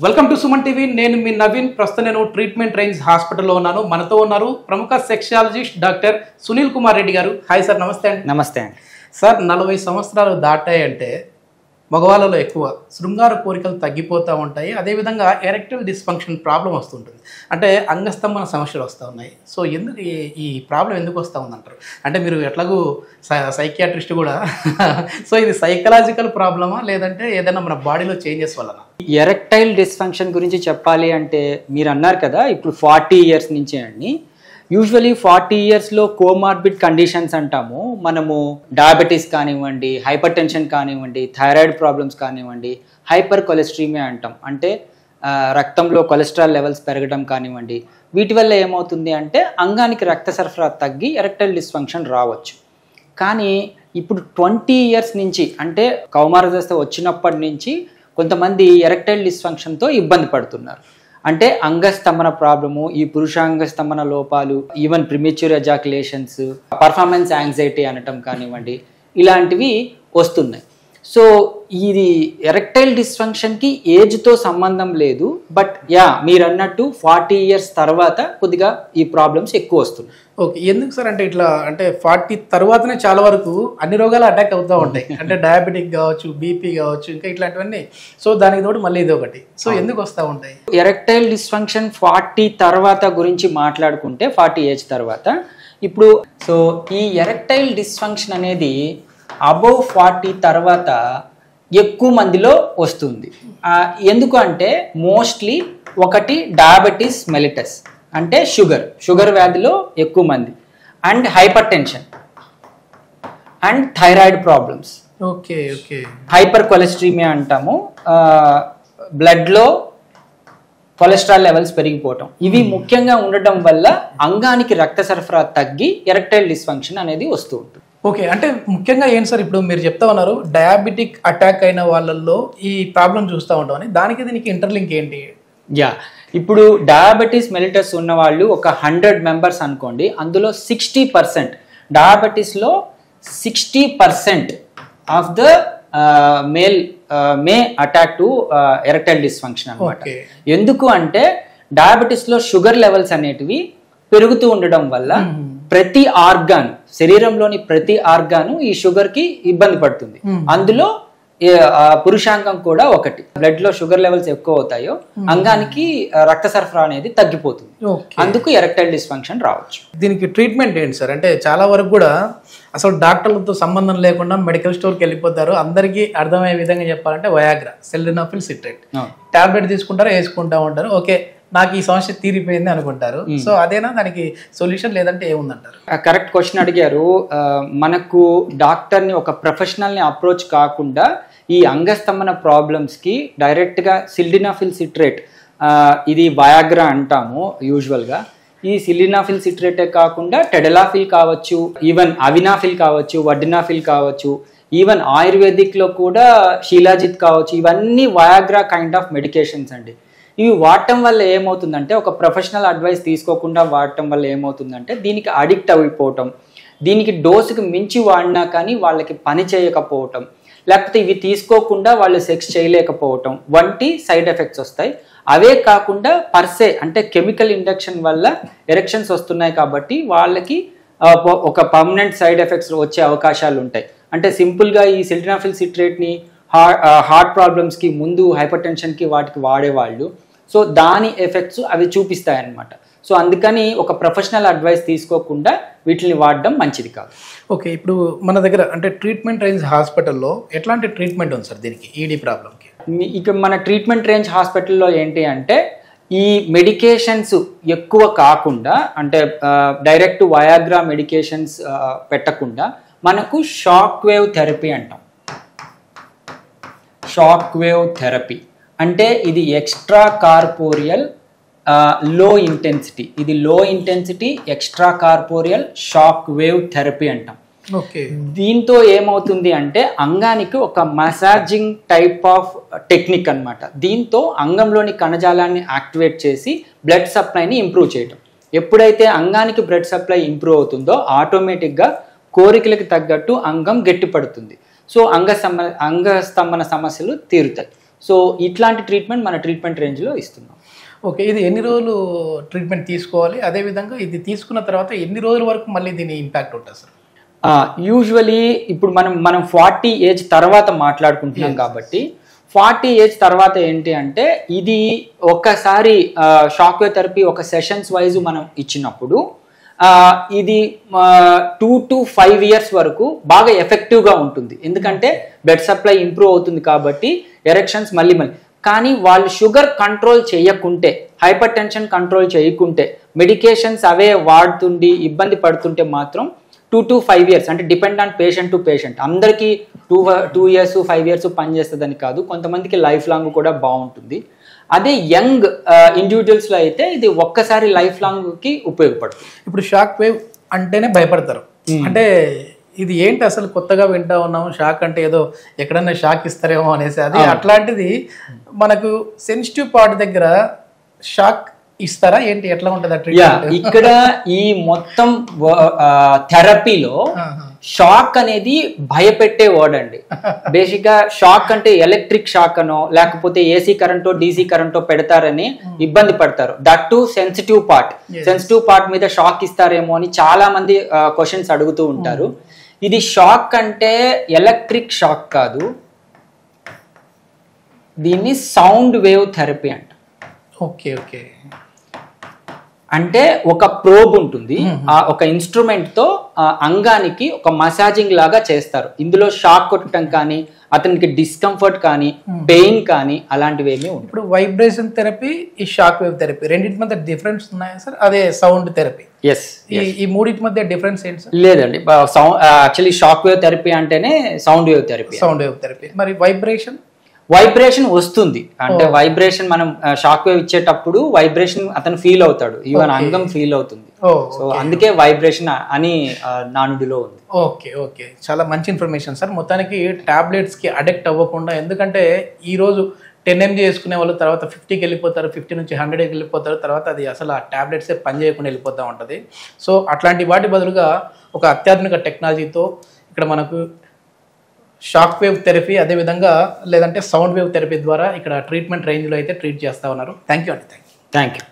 Welcome to Suman TV. నేను మీ నవీన్. ప్రస్తుతం నేను ట్రీట్మెంట్ రేంజ్ హాస్పిటల్లో ఉన్నాను. మనతో ఉన్నారు ప్రముఖ సెక్సాలజిస్ట్ డాక్టర్ సునీల్ కుమార్ రెడ్డి గారు. హాయ్ సార్, నమస్తే అండి. నమస్తే అండి. సార్, 40 సంవత్సరాలు దాటాయంటే మగవాళ్ళలో ఎక్కువ శృంగార కోరికలు తగ్గిపోతూ ఉంటాయి. అదేవిధంగా ఎరెక్టైల్ డిస్ఫంక్షన్ ప్రాబ్లం వస్తుంటుంది, అంటే అంగస్తంభన సమస్యలు వస్తూ ఉన్నాయి. సో ఎందుకు ఈ ప్రాబ్లం ఎందుకు వస్తూ ఉందంటారు? అంటే మీరు ఎట్లాగూ సైకియాట్రిస్ట్ కూడా సో ఇది సైకలాజికల్ ప్రాబ్లమా లేదంటే ఏదైనా మన బాడీలో చేంజెస్ వలన? ఎరెక్టైల్ డిస్ఫంక్షన్ గురించి చెప్పాలి అంటే మీరు అన్నారు కదా, ఇప్పుడు 40 ఇయర్స్ నుంచి అండి. యూజువలీ 40 ఇయర్స్లో కోమార్బిడ్ కండిషన్స్ అంటాము మనము. డయాబెటీస్ కానివ్వండి, హైపర్ టెన్షన్ కానివ్వండి, థైరాయిడ్ ప్రాబ్లమ్స్ కానివ్వండి, హైపర్ కొలెస్ట్రీమియా అంటాం, అంటే రక్తంలో కొలెస్ట్రాల్ లెవెల్స్ పెరగడం కానివ్వండి. వీటి వల్ల ఏమవుతుంది అంటే అంగానికి రక్త సరఫరా తగ్గి ఎరెక్టైల్ డిస్ఫంక్షన్ రావచ్చు. కానీ ఇప్పుడు 20 ఇయర్స్ నుంచి, అంటే కౌమార దశ వచ్చినప్పటి నుంచి కొంతమంది ఎరెక్టైల్ డిస్ఫంక్షన్తో ఇబ్బంది పడుతున్నారు. అంటే అంగస్తంభన ప్రాబ్లము, ఈ పురుషాంగస్తంభన లోపాలు, even premature ejaculations, performance anxiety అనటం కానివ్వండి, ఇలాంటివి వస్తున్నాయి. సో ఇది ఎరెక్టైల్ డిస్ఫంక్షన్కి ఏజ్తో సంబంధం లేదు. బట్ మీరు అన్నట్టు 40 ఇయర్స్ తర్వాత కొద్దిగా ఈ ప్రాబ్లమ్స్ ఎక్కువ వస్తున్నాయి. ఓకే, ఎందుకు సార్? అంటే ఇట్లా అంటే 40 తర్వాతనే చాలా వరకు అన్ని రోగాలు అటాక్ అవుతూ ఉంటాయి. అంటే డయాబెటిక్ కావచ్చు, బీపీ కావచ్చు, ఇంకా ఇట్లాంటివన్నీ. సో దానికి తోడు మళ్ళీ ఇది ఒకటి. సో ఎందుకు వస్తూ ఉంటాయి? ఎరెక్టైల్ డిస్ఫంక్షన్ 40 తర్వాత గురించి మాట్లాడుకుంటే, 40 ఏజ్ తర్వాత ఇప్పుడు సో ఈ ఎరెక్టైల్ డిస్ఫంక్షన్ అనేది అబోవ్ 40 తర్వాత ఎక్కువ మందిలో వస్తుంది. ఎందుకు అంటే మోస్ట్లీ ఒకటి డయాబెటీస్ మెలిటస్, అంటే షుగర్ వ్యాధిలో ఎక్కువ మంది, and hypertension and thyroid problems. Okay okay. Hypercholesterolemia అంటాము, బ్లడ్లో కొలెస్ట్రాల్ లెవెల్స్ పెరిగిపోవటం. ఇవి ముఖ్యంగా ఉండటం వల్ల అంగానికి రక్త సరఫరా తగ్గి ఎరెక్టైల్ డిస్ఫంక్షన్ అనేది వస్తూ ఉంటుంది. ఓకే, అంటే ముఖ్యంగా ఏంటి సార్, ఇప్పుడు మీరు చెప్తా ఉన్నారు డయాబెటిక్ అటాక్ అయిన వాళ్ళల్లో ఈ ప్రాబ్లం చూస్తూ ఉంటామని, దానికి దీనికి ఇంటర్లింక్ ఏంటి? ఇప్పుడు డయాబెటీస్ మెలిటస్ ఉన్న వాళ్ళు ఒక 100 మెంబర్స్ అనుకోండి, అందులో 60% డయాబెటీస్లో 60% of the May attack to erectile dysfunction అనమాట. ఎందుకు అంటే డయాబెటీస్లో షుగర్ లెవెల్స్ అనేటివి పెరుగుతూ ఉండడం వల్ల ప్రతి ఆర్గాన్, శరీరంలోని ప్రతి ఆర్గాను ఈ షుగర్ కి ఇబ్బంది పడుతుంది. అందులో పురుషాంగం కూడా ఒకటి. బ్లడ్ లో షుగర్ లెవెల్స్ ఎక్కువ అవుతాయో అంగానికి రక్త సరఫరా అనేది తగ్గిపోతుంది. అందుకు ఎరెక్టైల్ డిస్ఫంక్షన్ రావచ్చు. దీనికి ట్రీట్మెంట్ ఏంటి సార్? అంటే చాలా వరకు కూడా అసలు డాక్టర్లతో సంబంధం లేకుండా మెడికల్ స్టోర్కి వెళ్ళిపోతారు. అందరికీ అర్థమయ్యే విధంగా చెప్పాలంటే వయాగ్రా, సెల్డనాఫిల్ సిట్రేట్ టాబ్లెట్ తీసుకుంటారు, వేసుకుంటా ఉంటారు. ఓకే, నాకు ఈ సమస్య తీరిపోయింది అనుకుంటారు. సో అదేనా దానికి సొల్యూషన్, లేదంటే ఏముందంటారు? కరెక్ట్ క్వశ్చన్ అడిగారు. మనకు డాక్టర్ని ఒక ప్రొఫెషనల్ని అప్రోచ్ కాకుండా ఈ అంగస్తంభన ప్రాబ్లమ్స్కి డైరెక్ట్గా సిల్డినాఫిల్ సిట్రేట్, ఇది వయాగ్రా అంటాము యూజువల్గా. ఈ సిల్డినాఫిల్ సిట్రేటే కాకుండా టెడలాఫిల్ కావచ్చు, ఈవెన్ అవినాఫిల్ కావచ్చు, వడ్డినాఫిల్ కావచ్చు, ఈవెన్ ఆయుర్వేదిక్లో కూడా షీలాజిత్ కావచ్చు. ఇవన్నీ వయాగ్రా కైండ్ ఆఫ్ మెడికేషన్స్ అండి. ఇవి వాడటం వల్ల ఏమవుతుందంటే, ఒక ప్రొఫెషనల్ అడ్వైస్ తీసుకోకుండా వాడటం వల్ల ఏమవుతుందంటే దీనికి అడిక్ట్ అయిపోవటం, దీనికి డోసుకి మించి వాడినా కానీ వాళ్ళకి పని చేయకపోవటం, లేకపోతే ఇవి తీసుకోకుండా వాళ్ళు సెక్స్ చేయలేకపోవటం వంటి సైడ్ ఎఫెక్ట్స్ వస్తాయి. అవే కాకుండా పర్సే, అంటే కెమికల్ ఇండక్షన్ వల్ల ఎరెక్షన్స్ వస్తున్నాయి కాబట్టి వాళ్ళకి ఒక పర్మనెంట్ సైడ్ ఎఫెక్ట్స్ వచ్చే అవకాశాలు ఉంటాయి. అంటే సింపుల్గా ఈ సిల్డినాఫిల్ సిట్రేట్ని హార్ట్ ప్రాబ్లమ్స్కి ముందు, హైపర్ టెన్షన్కి వాటికి వాడేవాళ్ళు. సో దాని ఎఫెక్ట్స్ అవి చూపిస్తాయి అన్నమాట. సో అందుకని ఒక ప్రొఫెషనల్ అడ్వైస్ తీసుకోకుండా వీటిని వాడడం మంచిది కాదు. ఓకే, ఇప్పుడు మన దగ్గర అంటే ట్రీట్మెంట్ రేంజ్ హాస్పిటల్లో ఎట్లాంటి ట్రీట్మెంట్ ఉంది సార్ దీనికి, ఈడీ ప్రాబ్లంకి? ఇక మన ట్రీట్మెంట్ రేంజ్ హాస్పిటల్లో ఏంటి అంటే ఈ మెడికేషన్స్ ఎక్కువ కాకుండా, అంటే డైరెక్ట్ వయాగ్రా మెడికేషన్స్ పెట్టకుండా మనకు షాక్ వేవ్ థెరపీ అంటాం. షాక్ వేవ్ థెరపీ అంటే ఇది ఎక్స్ట్రా కార్పోరియల్ లో ఇంటెన్సిటీ, ఇది లో intensity extra corporeal shock wave therapy అంటాం. దీంతో ఏమవుతుంది అంటే అంగానికి ఒక మసాజింగ్ టైప్ ఆఫ్ టెక్నిక్ అన్నమాట. దీంతో అంగంలోని కణజాలాన్ని యాక్టివేట్ చేసి బ్లడ్ సప్లైని ఇంప్రూవ్ చేయటం. ఎప్పుడైతే అంగానికి బ్లడ్ సప్లై ఇంప్రూవ్ అవుతుందో ఆటోమేటిక్గా కోరికలకు తగ్గట్టు అంగం గట్టిపడుతుంది. సో అంగస్తంభన సమస్యలు తీరుతాయి. సో ఇట్లాంటి ట్రీట్మెంట్ మన ట్రీట్మెంట్ రేంజ్లో ఇస్తున్నాం. ఓకే, ఇది ఎన్ని రోజులు ట్రీట్మెంట్ తీసుకోవాలి, అదేవిధంగా ఇది తీసుకున్న తర్వాత ఎన్ని రోజుల వరకు మళ్ళీ దీని ఇంపాక్ట్ ఉంటుంది సార్? యూజువలీ ఇప్పుడు మనం 40 ఏజ్ తర్వాత మాట్లాడుకుంటున్నాం కాబట్టి 40 ఏజ్ తర్వాత ఏంటి అంటే ఇది ఒక్కసారి షాక్ వేవ్ థెరపీ ఒక సెషన్స్ వైజ్ మనం ఇచ్చినప్పుడు ఇది 2 to 5 years వరకు బాగా ఎఫెక్టివ్గా ఉంటుంది. ఎందుకంటే బ్లడ్ సప్లై ఇంప్రూవ్ అవుతుంది కాబట్టి ఎరెక్షన్స్ మళ్ళీ. కానీ వాళ్ళు షుగర్ కంట్రోల్ చేయకుంటే, హైపర్ టెన్షన్ కంట్రోల్ చేయకుంటే, మెడికేషన్స్ అవే వాడుతుండి ఇబ్బంది పడుతుంటే మాత్రం 2 to 5 years అంటే depend on patient to patient. అందరికీ 2 years 5 years పనిచేస్తుందని కాదు, కొంతమందికి లైఫ్ లాంగ్ కూడా బాగుంటుంది. అదే యంగ్ ఇండివిజువల్స్లో అయితే ఇది ఒక్కసారి లైఫ్ లాంగ్కి ఉపయోగపడుతుంది. ఇప్పుడు షాక్ వేవ్ అంటేనే భయపడతారు, అంటే ఇది ఏంటి అసలు కొత్తగా వింటా ఉన్నాము, షాక్ అంటే ఏదో ఎక్కడన్నా షాక్ ఇస్తారేమో అనేసి. అది అట్లాంటిది మనకు సెన్సిటివ్ పార్ట్ దగ్గర షాక్ ఇస్తారా ఏంటి, ఎట్లా ఉంటుంది? ఇక్కడ ఈ మొత్తం థెరపీలో షాక్ అనేది భయపెట్టే వర్డ్ అండి. బేసిక్ గా షాక్ అంటే ఎలక్ట్రిక్ షాక్ అనో లేకపోతే ఏసీ కరెంటో డీసీ కరెంటో పెడతారని ఇబ్బంది పడతారు. దట్ టు సెన్సిటివ్ పార్ట్ మీద షాక్ ఇస్తారేమో అని చాలా మంది క్వశ్చన్స్ అడుగుతూ ఉంటారు. ఇది షాక్ అంటే ఎలక్ట్రిక్ షాక్ కాదు, దీన్ని సౌండ్ వేవ్ థెరపీ అంట. ఓకే ఓకే, అంటే ఒక ప్రోబ్ ఉంటుంది, ఒక ఇన్స్ట్రుమెంట్ తో అంగానికి ఒక మసాజింగ్ లాగా చేస్తారు. ఇందులో షాక్ కొట్టడం కానీ అతనికి డిస్కంఫర్ట్ కానీ పెయిన్ కానీ అలాంటివి ఏమీ ఉండవు. ఇప్పుడు వైబ్రేషన్ థెరపీ, ఈ షాక్ వేవ్ థెరపీ రెండింటి మధ్య డిఫరెన్స్ ఉన్నాయా సార్? అదే సౌండ్ థెరపీ. ఈ మూడింటి మధ్య డిఫరెన్స్ ఏంటి సార్? లేదండి, యాక్చువల్లీ షాక్ వేవ్ థెరపీ అంటేనే సౌండ్ వేవ్ థెరపీ. మరి వైబ్రేషన్ వస్తుంది అంటే వైబ్రేషన్ మనం షాక్ వేవ్ ఇచ్చేటప్పుడు వైబ్రేషన్ అతను ఫీల్ అవుతాడు, ఈవెన్ అంగం ఫీల్ అవుతుంది. సో అందుకే వైబ్రేషన్ అని నానుడిలో ఉంది. ఓకే ఓకే, చాలా మంచి ఇన్ఫర్మేషన్ సార్. మొత్తానికి టాబ్లెట్స్కి అడిక్ట్ అవ్వకుండా, ఎందుకంటే ఈరోజు 10 mg వేసుకునే వాళ్ళు తర్వాత 50కి వెళ్ళిపోతారు, 50 నుంచి 100కి వెళ్ళిపోతారు, తర్వాత అది అసలు ఆ టాబ్లెట్సే పని చేయకుండా వెళ్ళిపోతూ ఉంటుంది. సో అట్లాంటి వాటి బదులుగా ఒక అత్యాధునిక టెక్నాలజీతో ఇక్కడ మనకు షాక్ వేవ్ థెరపీ, అదేవిధంగా లేదంటే సౌండ్ వేవ్ థెరపీ ద్వారా ఇక్కడ ట్రీట్మెంట్ రేంజ్లో అయితే ట్రీట్ చేస్తూ ఉన్నారు. థ్యాంక్ యూ అండి. Thank you.